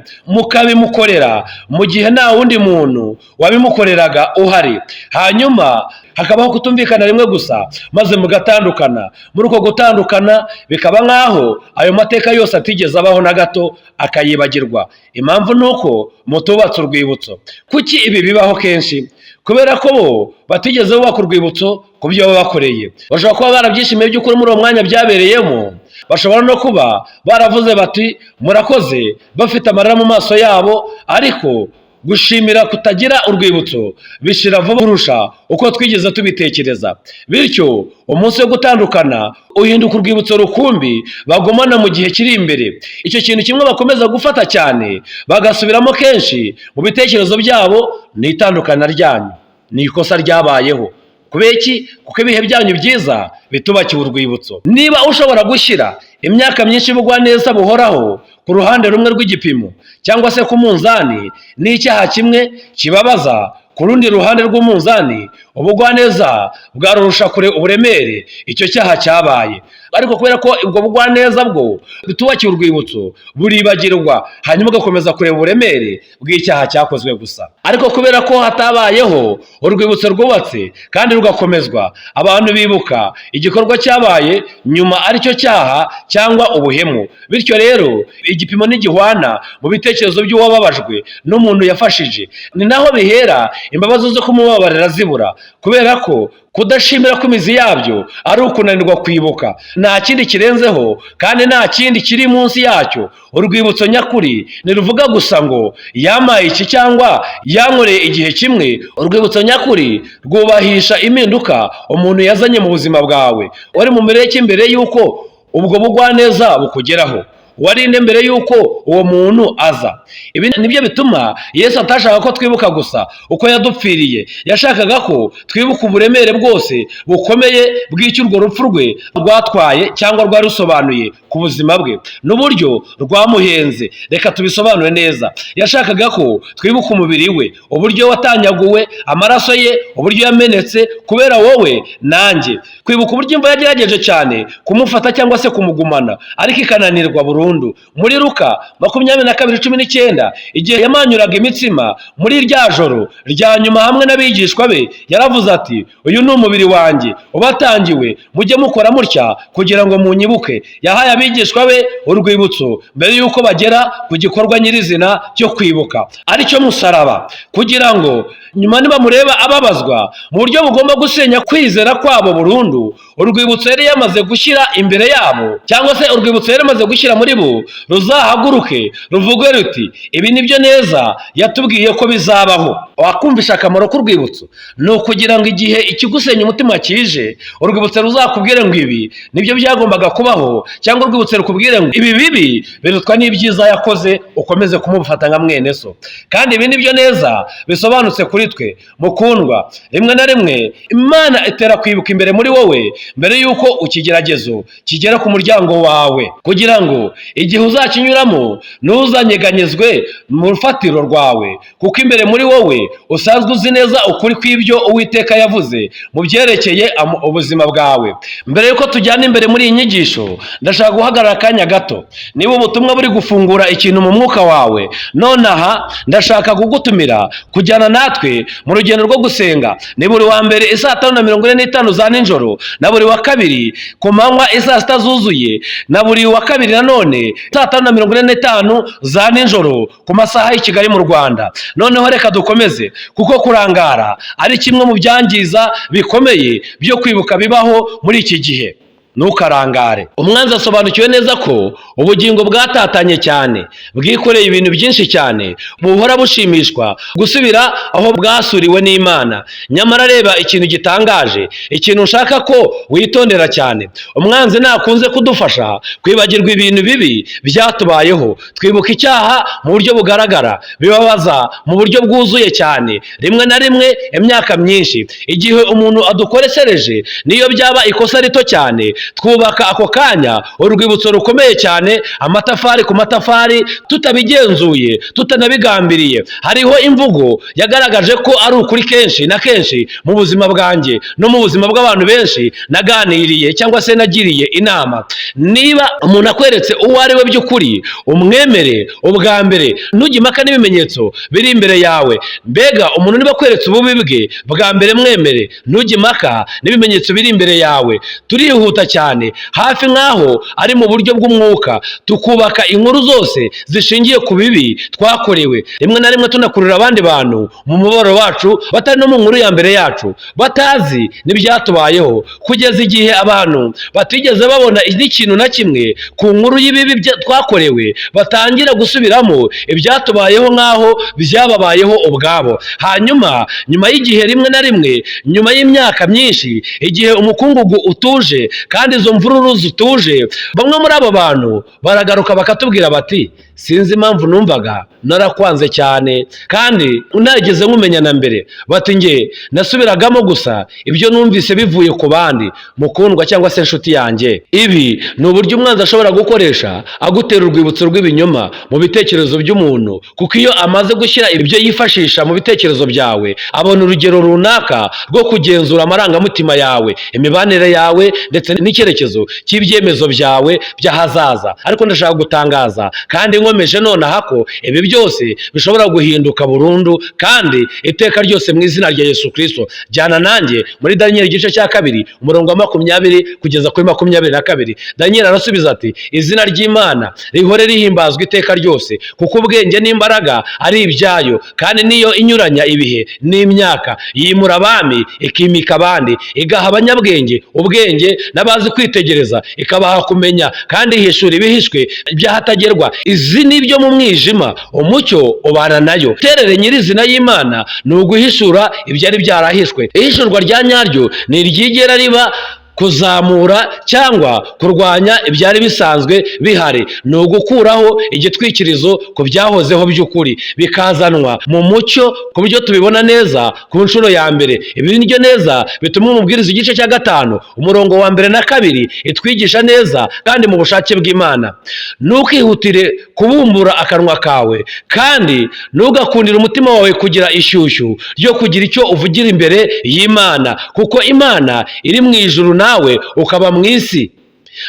mukabimukorera mu gihe nta wundi muntu wabimukoreraga uhari. Hanyuma hakabaho kutumvikana rimwe gusa, maze mugatandukana. Muri uko gutandukana bikaba nk'aho ayo mateka yose atigeze abaho na gato, akayibagirwa. Impamvu ni uko mutubatse urwibutso. Kuki ibi bibaho kenshi? Kubera ko bo batigeze bubaka urwibutso ku byo baba bakoreye. Bashobora kuba barabyishimiye by'ukuri muri uwo mwanya byabereyemo, bashobora no kuba baravuze bati murakoze, bafite amarira mu maso yabo, ariko gushimira kutagira urwibutso bishira vuba kurusha uko twigeze tubitekereza. Bityo umunsi wo gutandukana uhinduka urwibutso rukumbi bagomana mu gihe kiri imbere. Icyo kintu kimwe bakomeza gufata cyane bagasubiramo kenshi mu bitekerezo byabo ni itandukana ryanyu, ni ikosa ryabayeho. Kubera iki? Kuko ibihe byanyu byiza bitubakiwe urwibutso. Niba ushobora gushyira imyaka myinshi y'ubugwaneza buhoraho ku ruhande rumwe rw'igipimo cyangwa se ku munzani, n'icyaha kimwe kibabaza ku rundi ruhande rw'umunzani, ubugwaneza bwarurusha kure uburemere icyo cyaha cyabaye. Ariko kubera ko ubwo bugwaneza bwo bitubakiye urwibutso buribagirwa, hanyuma ugakomeza kureba uburemere bw'icyaha cyakozwe gusa. Ariko kubera ko hatabayeho urwibutso rwubatse kandi rugakomezwa, abantu bibuka igikorwa cyabaye nyuma aricyo cyaha cyangwa ubuhemu. Bityo rero igipimo ntigihwana mu bitekerezo by'uwababajwe n'umuntu yafashije. Ni naho bihera imbabazi zo kumubabarira zibura. kubera ko kudashimira ko imizi yabyo ari ukunanirwa kwibuka. Nta kindi kirenzeho kandi nta kindi kiri munsi yacyo. Urwibutso nyakuri ntiruvuga gusa ngo yamaye iki cyangwa yankoreye igihe kimwe. Urwibutso nyakuri rwubahisha impinduka umuntu yazanye mu buzima bwawe. Wari mu mireke mbere y'uko ubwo bugwaneza bukugeraho, warinde mbere y'uko uwo muntu aza. Ibi nibyo bituma Yesu atashaka ko twibuka gusa uko yadupfiriye, yashakaga ko twibuka uburemere bwose bukomeye bw'icyo urwo rupfu rwe rwatwaye cyangwa rwari rusobanuye ku buzima bwe n'uburyo rwamuhenze. Reka tubisobanure neza. Yashakaga ko twibuka umubiri we, uburyo watanyaguwe, amaraso ye, uburyo yamenetse kubera wowe nanjye. Kwibuka uburyo imva yagerageje cyane kumufata cyangwa se kumugumana ariko ikananirwa burundu. Muri Luka 22:19 igihe yamanyuraga imitsima muri rya joro rya nyuma hamwe n'abigishwa be, yaravuze ati, uyu ni umubiri wanjye ubatangiwe, mujye mukora mutya kugira ngo munyibuke. Yahaye abigishwa be urwibutso mbere y'uko bagera ku gikorwa nyirizina cyo kwibuka aricyo musaraba, kugira ngo nyuma nibamureba ababazwa mu buryo bugomba gusenya kwizera kwabo burundu, urwibutso yari yamaze gushyira imbere yabo cyangwa se urwibutso yari yamaze gushyira muri bo ruzahaguruke ruvuge ruti, ibi nibyo neza yatubwiye ko bizabaho. Wakumvisha akamaro k'urwibutso? Ni ukugira ngo igihe ikigusenya umutima kije, urwibutso ruzakubwire ngo ibi nibyo byagombaga kubaho, cyangwa urwibutso rukubwire ngo ibi bibi birutwa n'ibyiza yakoze, ukomeze kumufata nka mwene so. Kandi ibi nibyo neza bisobanutse kuri twe mukundwa. Rimwe na rimwe Imana itera kwibuka imbere muri wowe mbere y'uko ukigeragezo kigera ku muryango wawe, kugira ngo igihe uzakinyuramo ntuzanyeganyezwe mu rufatiro rwawe, kuko imbere muri wowe usanzwe uzi neza ukuri kw'ibyo Uwiteka yavuze mu byerekeye ubuzima bwawe. Mbere y'uko tujyana imbere muri iyi nyigisho, ndashaka guhagarara akanya gato. Niba ubutumwa buri gufungura ikintu mu mwuka wawe, nonaha ndashaka kugutumira kujyana natwe mu rugendo rwo gusenga. Ni buri wa mbere 5:45 za nijoro, na buri wa kabiri ku manywa 6:00 zuzuye, na buri wa kabiri nanone 5:45 za nijoro ku masaha y'i Kigali mu Rwanda. Noneho reka dukomeze, kuko kurangara ari kimwe mu byangiza bikomeye byo kwibuka bibaho muri iki gihe. Ntukarangare. Umwanzi asobanukiwe neza ko ubugingo bwatatanye cyane, bwikoreye ibintu byinshi cyane, buhora bushimishwa gusubira aho bwasuriwe n'Imana. Nyamara reba ikintu gitangaje, ikintu nshaka ko witondera cyane. Umwanzi nakunze kudufasha kwibagirwa ibintu bibi byatubayeho. Twibuka icyaha mu buryo bugaragara, bibabaza mu buryo bwuzuye cyane, rimwe na rimwe imyaka myinshi. Igihe umuntu adukoreshereje niyo byaba ikosa rito cyane, twubaka ako kanya urwibutso rukomeye cyane, amatafari ku matafari, tutabigenzuye, tutanabigambiriye. Hariho imvugo yagaragaje ko ari ukuri kenshi na kenshi mu buzima bwanjye no mu buzima bw'abantu benshi naganiriye cyangwa se nagiriye inama. Niba umuntu akweretse uwo ari we by'ukuri, umwemere ubwa mbere, ntujye impaka n'ibimenyetso biri imbere yawe. Mbega umuntu niba akweretse ububi bwe, bwa mbere mwemere, ntujye impaka n'ibimenyetso biri imbere yawe. Turihuta cyane, hafi nk'aho ari mu buryo bw'umwuka, tukubaka inkuru zose zishingiye ku bibi twakorewe, rimwe na rimwe tunakurura abandi bantu mu mubabaro wacu, batari no mu nkuru ya mbere yacu, batazi n'ibyatubayeho, kugeza igihe abantu batigeze babona n'ikintu na kimwe ku nkuru y'ibibi twakorewe, batangira gusubiramo ibyatubayeho nk'aho byababayeho ubwabo. Hanyuma nyuma y'igihe, rimwe na rimwe nyuma y'imyaka myinshi, igihe umukungugu utuje kandi izo mvururu zituje, bamwe muri abo bantu baragaruka bakatubwira bati, sinzi impamvu numvaga narakwanze cyane kandi unageze nkumenyana mbere. Bati nge nasubiragamo gusa ibyo numvise bivuye ku bandi, mukundwa cyangwa se inshuti yanjye. Ibi ni uburyo umwanzi ashobora gukoresha agutera urwibutso rw'ibinyoma mu bitekerezo by'umuntu, kuko iyo amaze gushyira ibyo yifashisha mu bitekerezo byawe, abona urugero runaka rwo kugenzura amarangamutima yawe, imibanire yawe ndetse n'icyerekezo cy'ibyemezo byawe by'ahazaza. Ariko ndashaka gutangaza kandi nkomeje nonaha ko ibi byose bishobora guhinduka burundu kandi iteka ryose mu izina rya Yesu Kristo. Jyana nanjye muri Daniyeli igice cya 2 umurongo wa 20 kugeza kuri 22. Daniyeli arasubiza ati, izina ry'Imana rihore rihimbazwa iteka ryose, kuko ubwenge n'imbaraga ari ibyayo, kandi niyo inyuranya ibihe n'imyaka, yimura abami ikimika abandi, igaha abanyabwenge ubwenge n'abazi kwitegereza, ikabaha kumenya, kandi ihishura ibihishwe by'ahatagerwa. Izi ni byo mu mwijima, umucyo ubana nayo. Terere nyirizina y'Imana ni uguhishura ibyari byarahishwe. Ihishurwa rya nyaryo ni iryigera riba kuzamura cyangwa kurwanya ibyari bisanzwe bihari, ni ugukuraho igitwikirizo ku byahozeho by'ukuri, bikazanwa mu mucyo ku buryo tubibona neza ku nshuro ya mbere. Ibi niryo neza bituma umubwiriza igice cya 5 umurongo wa 1 na 2 itwigisha neza kandi mu bushake bw'Imana. Ntukihutire kubumbura akanwa kawe, kandi ntugakundire umutima wawe kugira ishyushyu ryo kugira icyo uvugira imbere y'Imana, kuko Imana iri mu ijuru nawe ukaba mu isi.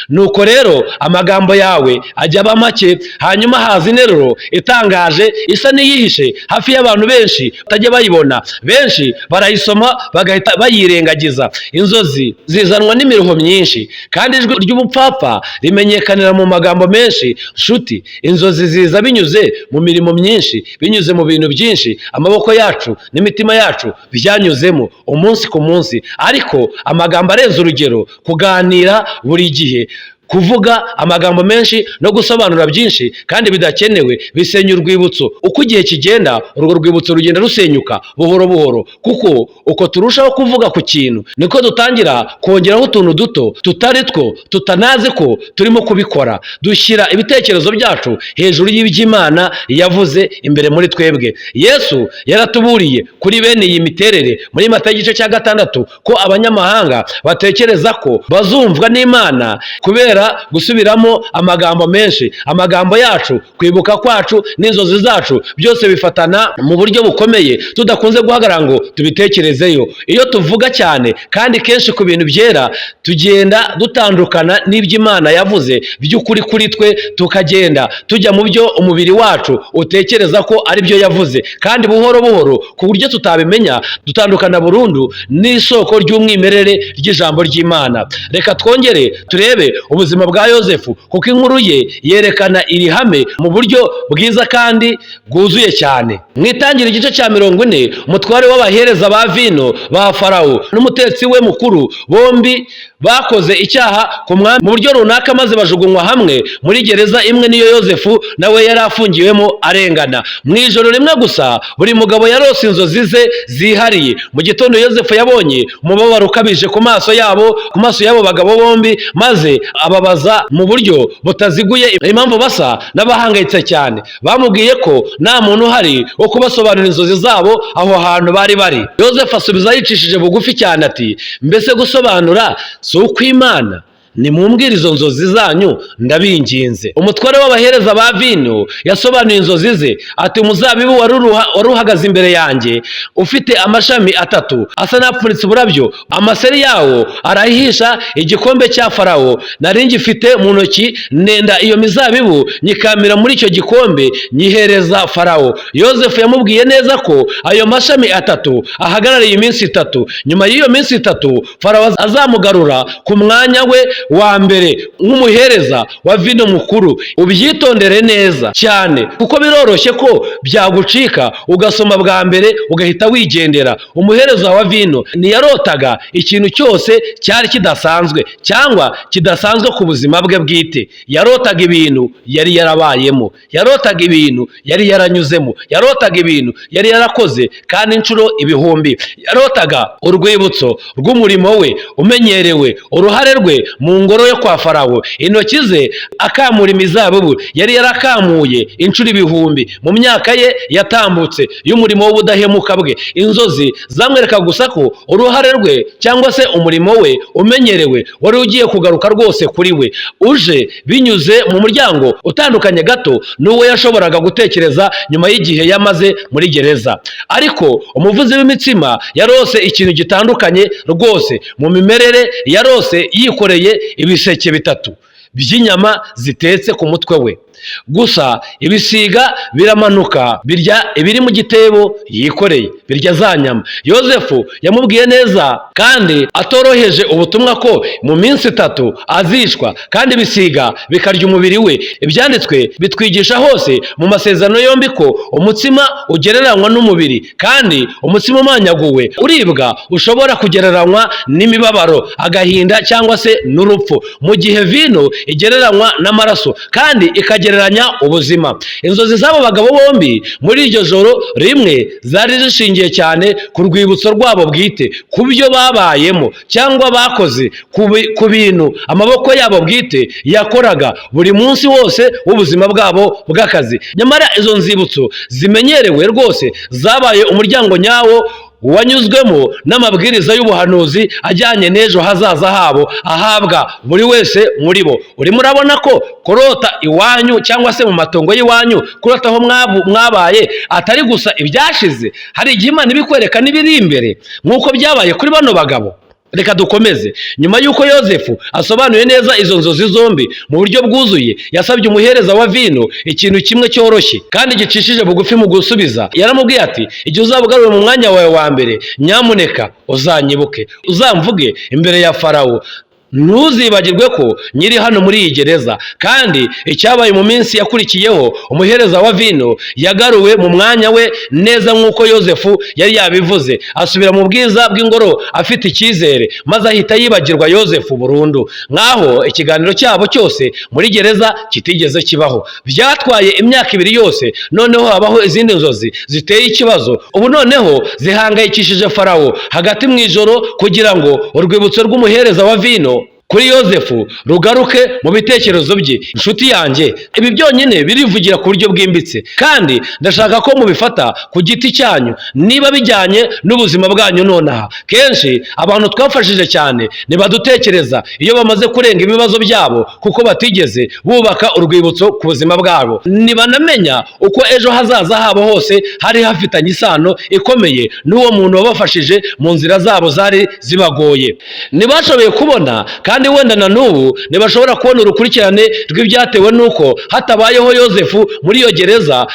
Nuko rero amagambo yawe ajya aba make. Hanyuma haza interuro itangaje isa n'iyihishe hafi y'abantu benshi batajya bayibona. Benshi barayisoma bagahita bayirengagiza. Inzozi zizanwa n'imiruho myinshi, kandi ijwi ry'ubupfapfa rimenyekanira mu magambo menshi. Nshuti, inzozi ziza binyuze mu mirimo myinshi, binyuze mu bintu byinshi amaboko yacu n'imitima yacu byanyuzemo umunsi ku munsi. Ariko amagambo arenze urugero, kuganira buri gihe, kuvuga amagambo menshi no gusobanura byinshi kandi bidakenewe bisenya urwibutso. Uko igihe kigenda, urwo rwibutso rugenda rusenyuka buhoro buhoro, kuko uko turushaho kuvuga ku kintu niko dutangira kongeraho utuntu duto tutari two, tutanazi ko turimo kubikora. Dushyira ibitekerezo byacu hejuru y'iby'Imana yavuze imbere muri twebwe. Yesu yaratuburiye kuri bene iyi miterere muri Matayo igice cya 6 ko abanyamahanga batekereza ko bazumvwa n'Imana kubera gusubiramo amagambo menshi. Amagambo yacu, kwibuka kwacu n'inzozi zacu byose bifatana mu buryo bukomeye, tudakunze guhagarara ngo tubitekerezeyo. Iyo tuvuga cyane kandi kenshi ku bintu byera, tugenda dutandukana n'iby'Imana yavuze by'ukuri kuri twe, tukagenda tujya mu byo umubiri wacu utekereza ko ari byo yavuze, kandi buhoro buhoro ku buryo tutabimenya dutandukana burundu n'isoko ry'umwimerere ry'ijambo ry'Imana. Reka twongere turebe ubuzima bwa Yozefu, kuko inkuru ye yerekana iri hame mu buryo bwiza kandi bwuzuye cyane. Mwitangira igice cya 40, umutware w'abahereza ba vino ba Farawo n'umutetsi we mukuru bombi bakoze icyaha ku mwami mu buryo runaka, maze bajugunywa hamwe muri gereza imwe niyo Yozefu nawe yari afungiwemo arengana. Mu ijoro rimwe gusa buri mugabo yarose inzozi ze zihariye. Mu gitondo Yozefu yabonye umubabaro ukabije ku maso y'abo bagabo bombi, maze ababaza mu buryo butaziguye impamvu basa n'abahangayitse cyane. Bamubwiye ko nta muntu uhari wo kubasobanurira inzozi zabo aho hantu bari bari. Yozefu asubiza yicishije bugufi cyane ati, mbese gusobanura si ukw'Imana? Nimumbwire izo nzozi zanyu ndabinginze. Umutware w'abahereza ba vino yasobanuye inzozi ze ati, umuzabibu wari uhagaze imbere yanjye ufite amashami 3 asa n'apfunitse uburabyo, amaseri yawo arahisha igikombe cya Farawo. Nari ngifite mu ntoki, nenda iyo mizabibu nyikamira muri icyo gikombe nyihereza Farawo. Yozefu yamubwiye neza ko ayo mashami 3 ahagarariye iminsi 3. Nyuma y'iyo minsi 3 Farawo azamugarura ku mwanya we wa mbere nk'umuhereza wa vino mukuru. Ubyitondere neza cyane, kuko biroroshye ko byagucika ugasoma bwa mbere ugahita wigendera. Umuhereza wa vino ntiyarotaga ikintu cyose cyari kidasanzwe cyangwa kidasanzwe ku buzima bwe bwite. Yarotaga ibintu yari yarabayemo, yarotaga ibintu yari yaranyuzemo, yarotaga ibintu yari yarakoze kandi inshuro ibihumbi. Yarotaga urwibutso rw'umurimo we umenyerewe, uruhare rwe mu ngoro yo kwa Farawo, intoki ze akamura imizabibu yari yarakamuye inshuro ibihumbi mu myaka ye yatambutse y'umurimo w'ubudahemuka bwe. Inzozi zamwereka gusa ko uruhare rwe cyangwa se umurimo we umenyerewe wari ugiye kugaruka rwose kuri we, uje binyuze mu muryango utandukanye gato n'uwo yashoboraga gutekereza nyuma y'igihe yamaze muri gereza. Ariko umuvuzi w'imitsima yarose ikintu gitandukanye rwose. Mu mimerere yarose yikoreye ibiseke 3 by'inyama zitetse ku mutwe we. gusa ibisiga biramanuka birya ibiri mu gitebo yikoreye, birya za nyama. Yozefu yamubwiye neza kandi atoroheje ubutumwa ko mu minsi 3 azicwa kandi ibisiga bikarya umubiri we. Ibyanditswe bitwigisha hose mu masezerano yombi ko umutsima ugereranywa n'umubiri, kandi umutsima umanyaguwe uribwa ushobora kugereranywa n'imibabaro, agahinda cyangwa se n'urupfu, mu gihe vino igereranywa n'amaraso kandi ikagereranya ubuzima. Inzozi z'abo bagabo bombi muri iryo joro rimwe zari zishingiye cyane ku rwibutso rwabo bwite, ku byo babayemo cyangwa bakoze, ku bintu amaboko yabo bwite yakoraga buri munsi wose w'ubuzima bwabo bw'akazi. Nyamara izo nzibutso zimenyerewe rwose zabaye umuryango nyawo wanyuzwemo n'amabwiriza y'ubuhanuzi ajyanye n'ejo hazaza habo ahabwa buri wese muri bo. Urimo urabona ko kurota iwanyu cyangwa se mu matongo y'iwanyu, kurota aho mwabaye atari gusa ibyashize, hari igihe Imana ibikwereka n'ibiri imbere nk'uko byabaye kuri bano bagabo. Reka dukomeze. Nyuma y'uko Yozefu asobanuye neza izo nzozi zombi mu buryo bwuzuye, yasabye umuhereza wa vino ikintu kimwe cyoroshye kandi gicishije bugufi mu gusubiza. Yaramubwiye ati, igihe uzabugarure mu mwanya wawe wa mbere, nyamuneka uzanyibuke, uzamvuge imbere ya Farawo. Ntuzibagirwe ko nyiri hano muri iyi gereza. Kandi icyabaye mu minsi yakurikiyeho, umuhereza wa vino yagaruwe mu mwanya we neza nk'uko Yozefu yari yabivuze, asubira mu bwiza bw'ingoro afite icyizere, maze ahita yibagirwa Yozefu burundu, nk'aho ikiganiro cyabo cyose muri gereza kitigeze kibaho. Byatwaye imyaka 2 yose, noneho habaho izindi nzozi ziteye ikibazo, ubu noneho zihangayikishije Farawo hagati mu ijoro, kugira ngo urwibutso rw'umuhereza wa vino kuri Yozefu rugaruke mu bitekerezo bye. Inshuti yanjye, ibi byonyine birivugira ku buryo bwimbitse, kandi ndashaka ko mubifata ku giti cyanyu niba bijyanye n'ubuzima bwanyu nonaha. Kenshi abantu twafashije cyane ntibadutekereza iyo bamaze kurenga ibibazo byabo, kuko batigeze bubaka urwibutso ku buzima bwabo, ntibanamenya uko ejo hazaza habo hose hari hafitanye isano ikomeye n'uwo muntu wabafashije mu nzira zabo zari zibagoye. Ntibashoboye kubona kandi wenda na n'ubu ntibashobora kubona urukurikirane rw'ibyatewe n'uko hatabayeho Yozefu muri iyo gereza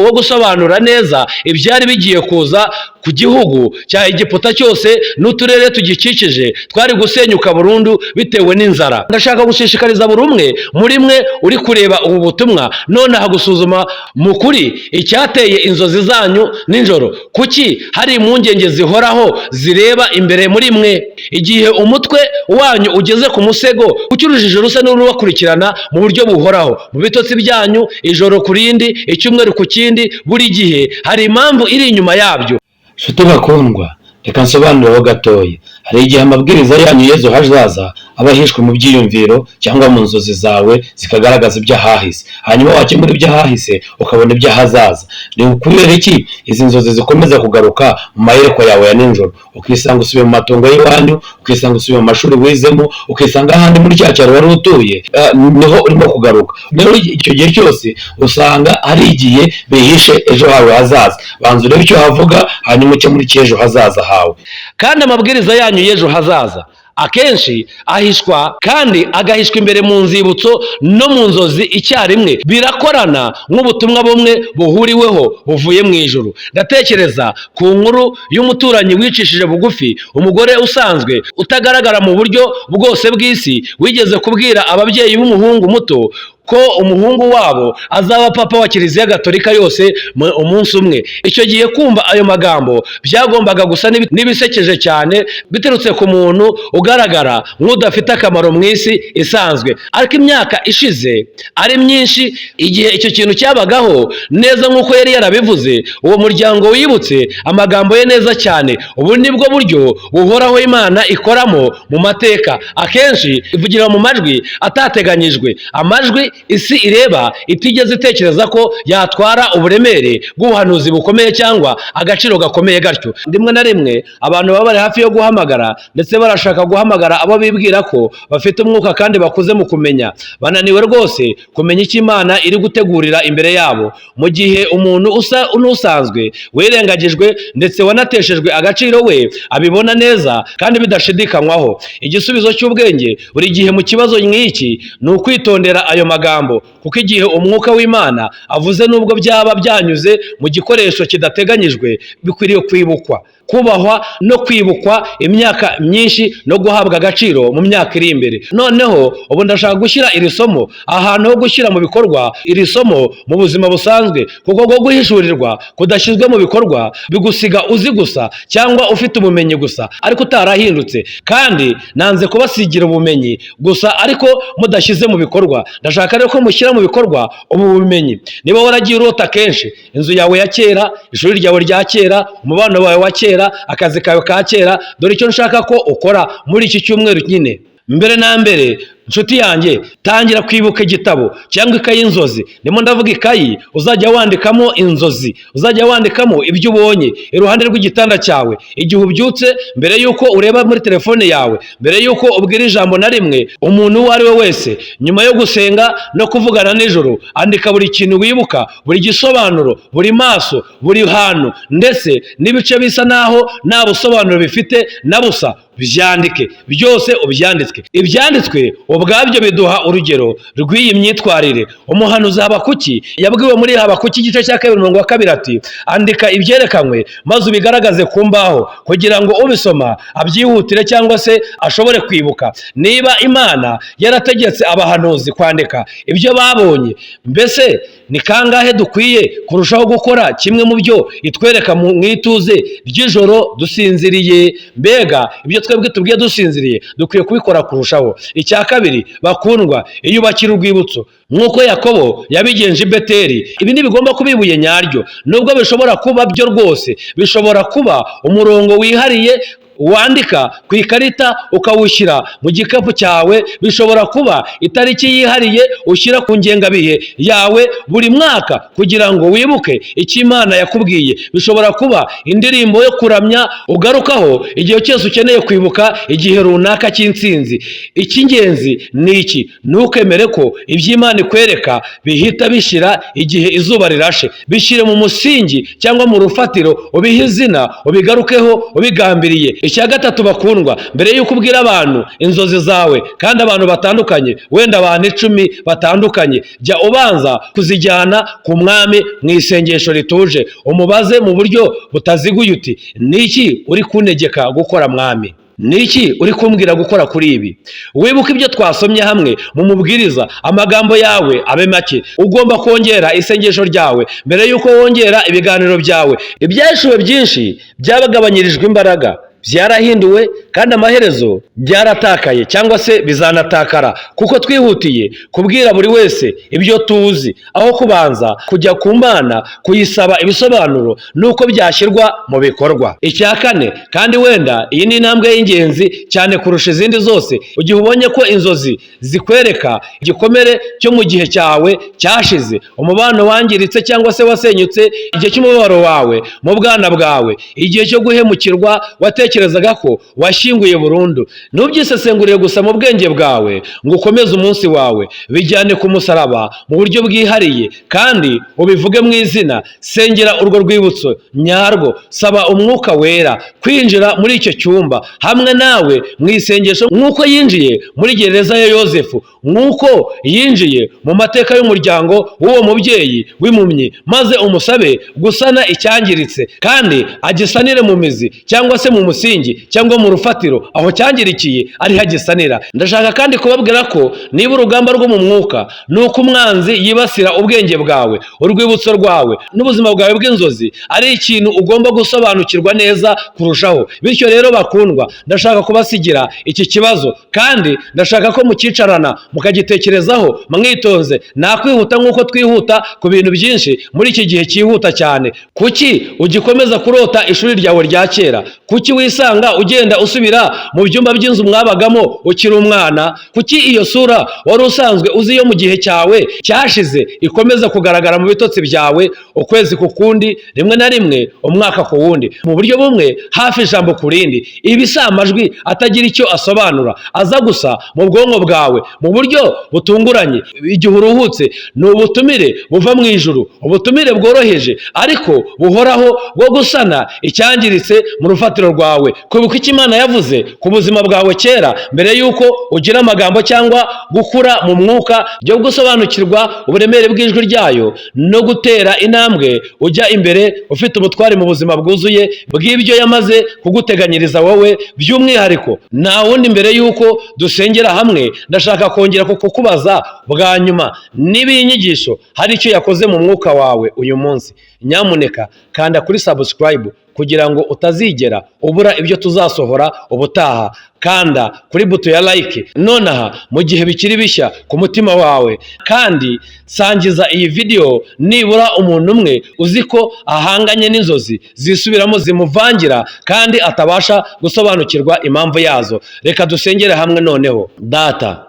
wo gusobanura neza ibyari bigiye kuza ku gihugu cya Egiputa cyose n'uturere tugikikije twari gusenyuka burundu bitewe n'inzara. Ndashaka gushishikariza buri umwe muri mwe uri kureba ubu butumwa nonaha gusuzuma mu kuri icyateye inzozi zanyu nijoro. Kuki hari impungenge zihoraho zireba imbere muri mwe? Igihe umutwe wanyu ugeze ku musego, kuki urujijo rusa n'urubakurikirana mu buryo buhoraho mu bitotsi byanyu, ijoro ku rindi, icyumweru ku kindi? Buri gihe hari impamvu iri inyuma yabyo. Nshuti bakundwa, reka nsobanuriraho gatoya. Hari igihe amabwiriza yanyu y'ejo hazaza aba ahishwe mu byiyumviro cyangwa mu nzozi zawe zikagaragaza iby'ahahise, hanyuma wakemura iby'ahahise ukabona iby'ahazaza. Ni ukubera iki izi nzozi zikomeza kugaruka mu mayerekwa yawe ya nijoro? Ukisanga usubiye mu matongo y'iwanyu, ukisanga usubiye mu mashuri wizemo, ukisanga ahandi muri cya cyaro wari utuye niho urimo kugaruka. Rero icyo gihe cyose usanga hari igihe bihishe ejo hawe hazaza. Banza urebe icyo havuga, hanyuma ukemure icy'ejo hazaza hawe. Kandi amabwiriza yanyu y'ejo hazaza akenshi ahishwa kandi agahishwa imbere mu nzibutso no mu nzozi icyarimwe, birakorana nk'ubutumwa bumwe buhuriweho buvuye mu ijuru. Ndatekereza ku nkuru y'umuturanyi wicishije bugufi, umugore usanzwe utagaragara mu buryo bwose bw'isi, wigeze kubwira ababyeyi b'umuhungu muto ko umuhungu wabo azaba papa wa Kiliziya Gatolika yose umunsi umwe. Icyo gihe kumva ayo magambo byagombaga gusa n'ibisekeje cyane, biturutse ku muntu ugaragara nk'udafite akamaro mu isi isanzwe. Ariko imyaka ishize ari myinshi, igihe icyo kintu cyabagaho neza nk'uko yari yarabivuze, uwo muryango wibutse amagambo ye neza cyane. Ubu nibwo buryo buhoraho Imana ikoramo mu mateka, akenshi ivugira mu majwi atateganyijwe, amajwi isi ireba itigeze itekereza ko yatwara uburemere bw'ubuhanuzi bukomeye cyangwa agaciro gakomeye gatyo. Rimwe na rimwe abantu baba bari hafi yo guhamagara, ndetse barashaka guhamagara abo bibwira ko bafite umwuka kandi bakuze mu kumenya, bananiwe rwose kumenya icyo Imana iri gutegurira imbere yabo. Mu gihe umuntu usa n'usanzwe wirengagijwe ndetse wanateshejwe agaciro we abibona neza kandi bidashidikanywaho. Igisubizo cy'ubwenge buri gihe mu kibazo nk'iki ni ukwitondera ayo magambo magambo, kuko igihe umwuka w'Imana avuze nubwo byaba byanyuze mu gikoresho kidateganyijwe, bikwiriye kwibukwa, kubahwa no kwibukwa imyaka myinshi no guhabwa agaciro mu myaka iri imbere. Noneho ubu ndashaka gushyira iri somo ahantu ho gushyira mu bikorwa iri somo mu buzima busanzwe, kuko bwo guhishurirwa kudashyizwe mu bikorwa bigusiga uzi gusa cyangwa ufite ubumenyi gusa ariko utarahindutse, kandi nanze kubasigira ubumenyi gusa ariko mudashyize mu bikorwa. Ndashaka rero ko mushyira mu bikorwa ubu bumenyi. Niba waragiye urota kenshi inzu yawe ya kera, ishuri ryawe rya kera, umubano wawe wa kera, akazi kawe ka kera, dore icyo nshaka ko ukora muri iki cyumweru nyine. Mbere na mbere nshuti yanjye, tangira kwibuka igitabo cyangwa ikayi y'inzozi. Ndimo ndavuga ikayi uzajya wandikamo inzozi, uzajya wandikamo ibyo ubonye iruhande rw'igitanda cyawe igihe ubyutse, mbere yuko ureba muri telefone yawe, mbere yuko ubwira ijambo na rimwe umuntu uwo ari we wese, nyuma yo gusenga no kuvugana nijoro. Andika buri kintu wibuka, buri gisobanuro, buri maso, buri hantu, ndetse n'ibice bisa naho nta busobanuro bifite na busa, byandike byose, ubyanditswe. Ibyanditswe ubwabyo biduha urugero rw'iyi myitwarire. Umuhanuzi Habakuki yabwiwe muri Habakuki igice cya 2 ati, andika ibyerekanywe maze ubigaragaze ku mbaho, kugira ngo ubisoma abyihutire cyangwa se ashobore kwibuka. Niba Imana yarategetse abahanuzi kwandika ibyo babonye, mbese ni kangahe dukwiye kurushaho gukora kimwe mu byo itwereka mu ituze ry'ijoro dusinziriye? Mbega ibyo twebwe tubwiye dusinziriye dukwiye kubikora kurushaho. Icya kabiri, bakundwa, iyubakira urwibutso nk'uko Yakobo yabigenje i Beteli. Ibi ntibigomba kuba ibuye nyaryo, nubwo bishobora kuba byo rwose. Bishobora kuba umurongo wihariye wandika ku ikarita ukawushyira mu gikapu cyawe. Bishobora kuba itariki yihariye ushyira ku ngengabihe yawe buri mwaka kugira ngo wibuke icyo Imana yakubwiye. Bishobora kuba indirimbo yo kuramya ugarukaho igihe cyose ukeneye kwibuka igihe runaka cy'intsinzi. Icy'ingenzi ni iki: ntukemere ko ibyo Imana ikwereka bihita bishyira igihe izuba rirashe. Bishyire mu musingi cyangwa mu rufatiro, ubihe izina, ubigarukeho ubigambiriye. Icya gatatu, bakundwa, mbere y'uko ubwira abantu inzozi zawe, kandi abantu batandukanye, wenda abantu 10 batandukanye, jya ubanza kuzijyana ku Mwami mu isengesho rituje. Umubaze mu buryo butaziguye uti, niki uri kuntegeka gukora Mwami? Niki uri kumbwira gukora kuri ibi? Wibuke ibyo twasomye hamwe mu mubwiriza, amagambo yawe abe make. Ugomba kongera isengesho ryawe mbere y'uko wongera ibiganiro byawe. Ibyahishuwe byinshi byabagabanyirijwe imbaraga, byarahinduwe, kandi amaherezo byaratakaye cyangwa se bizanatakara, kuko twihutiye kubwira buri wese ibyo tuzi aho kubanza kujya ku Mana kuyisaba ibisobanuro nuko byashyirwa mu bikorwa. Icya kane, kandi wenda iyi ni intambwe y'ingenzi cyane kurusha izindi zose, igihe ubonye ko inzozi zikwereka igikomere cyo mu gihe cyawe cyashize, umubano wangiritse cyangwa se wasenyutse, igihe cy'umubabaro wawe mu bwana bwawe, igihe cyo guhemukirwa watekerezaga ko washyinguye burundu, ntubyisesengurire gusa mu bwenge bwawe ngo ukomeze umunsi wawe. Bijyane ku musaraba mu buryo bwihariye kandi ubivuge mu izina. Sengera urwo rwibutso nyarwo, saba umwuka wera kwinjira muri icyo cyumba hamwe nawe mu isengesho, nk'uko yinjiye muri gereza ya Yozefu, nk'uko yinjiye mu mateka y'umuryango w'uwo mubyeyi w'impumyi, maze umusabe gusana icyangiritse kandi agisanire mu mizi cyangwa se mu musingi cyangwa mu rufatiro aho cyangirikiye ari hagisanira. Ndashaka kandi kubabwira ko niba urugamba rwo mu mwuka ni uko umwanzi yibasira ubwenge bwawe, urwibutso rwawe n'ubuzima bwawe bw'inzozi, ari ikintu ugomba gusobanukirwa neza kurushaho. Bityo rero bakundwa, ndashaka kubasigira iki kibazo kandi ndashaka ko mukicarana mukagitekerezaho mwitonze. Nakwihuta nk'uko twihuta ku bintu byinshi muri iki gihe cyihuta cyane. Kuki ugikomeza kurota ishuri ryawe rya kera? Kuki wisanga ugenda usubira mu byumba by'inzu mwabagamo ukiri umwana? Kuki iyo sura wari usanzwe uzi yo mu gihe cyawe cyashize ikomeza kugaragara mu bitotsi byawe ukwezi ku kundi, rimwe na rimwe umwaka ku wundi, mu buryo bumwe hafi ijambo ku rindi? Ibisa amajwi atagira icyo asobanura, aza gusa mu bwonko bwawe mu buryo butunguranye. Igihe uruhutse ni ubutumire buva mu ijuru, ubutumire bworoheje ariko buhoraho bwo gusana icyangiritse mu rufatiro rwawe. Kubuka icyo Imana yavuze ku buzima bwawe kera mbere y'uko ugira amagambo cyangwa gukura mu mwuka byo gusobanukirwa uburemere bw'ijwi ryayo no gutera intambwe ujya imbere ufite ubutwari mu buzima bwuzuye bw'ibyo yamaze kuguteganyiriza wowe by'umwihariko. Nta wundi mbere y'uko dusengera hamwe ndashaka kongera kukubaza bwa nyuma niba iyi nyigisho hari icyo yakoze mu mwuka wawe uyu munsi. Nyamuneka kanda kuri subscribe kugira ngo utazigera ubura ibyo tuzasohora ubutaha. Kanda kuri buto ya like nonaha mu gihe bikiri bishya ku mutima wawe, kandi sangiza iyi video nibura umuntu umwe uzi ko ahanganye n'inzozi zisubiramo zimuvangira kandi atabasha gusobanukirwa impamvu yazo. Reka dusengere hamwe noneho. Data,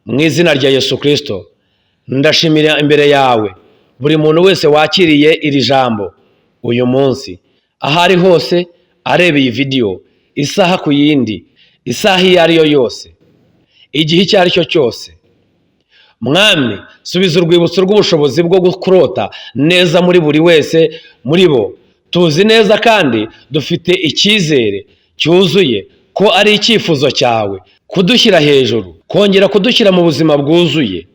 mu izina rya Yesu Kristo, ndashimira imbere yawe buri muntu wese wakiriye iri jambo uyu munsi, ahari hose areba iyi video, isaha ku yindi, isaha iyo ari yo yose, igihe icyo ari cyo cyose. Mwami, subiza urwibutso rw'ubushobozi bwo kurota neza muri buri wese muri bo. Tuzi neza kandi dufite icyizere cyuzuye ko ari icyifuzo cyawe kudushyira hejuru, kongera kudushyira mu buzima bwuzuye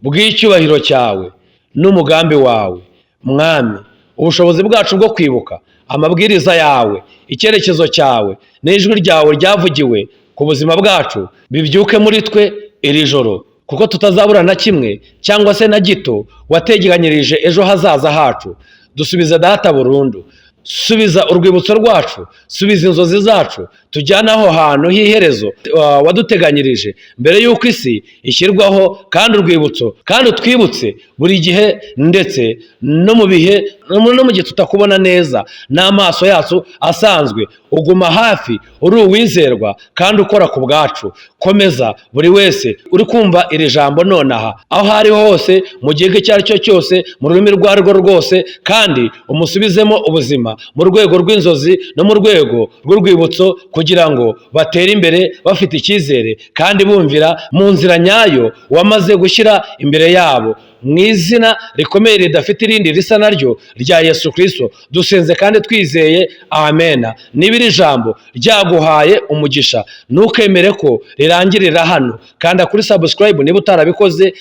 bw'icyubahiro cyawe n'umugambi wawe. Mwami, ubushobozi bwacu bwo kwibuka amabwiriza yawe, icyerekezo cyawe n'ijwi ryawe ryavugiwe ku buzima bwacu bibyuke muri twe iri joro, kuko tutazabura na kimwe cyangwa se na gito wateganyirije ejo hazaza hacu. Dusubiza data burundu, subiza urwibutso rwacu, subiza inzozi zacu, tujyane aho hantu h'iherezo waduteganyirije mbere y'uko isi ishyirwaho, kandi urwibutso kandi utwibutse buri gihe ndetse no mu bihe no mu gihe tutakubona neza n'amaso yacu asanzwe. Uguma hafi, uri uwizerwa kandi ukora ku bwacu. Komeza buri wese uri kumva iri jambo nonaha, aho ari hose mu gihe icyo ari cyo cyose, mu rurimi rwo ari rwo rwose, kandi umusubizemo ubuzima mu rwego rw'inzozi no mu rwego rw'urwibutso, kugira ngo batere imbere bafite icyizere kandi bumvira mu nzira nyayo wamaze gushyira imbere yabo. Mu izina rikomeye ridafite irindi risa naryo rya Yesu Kristo dusenze kandi twizeye, amena. Niba iri jambo ryaguhaye umugisha, ntukemere ko rirangirira hano. Kanda kuri subscribe niba utarabikoze,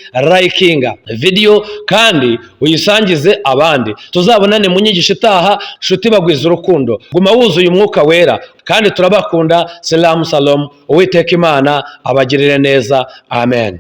likinga video kandi uyisangize abandi. Tuzabonane mu nyigisho itaha. Nshuti bagwiza urukundo, guma wuzuye umwuka wera, kandi turabakunda. Selamu salom. Uwiteka Imana abagirire neza. Amen.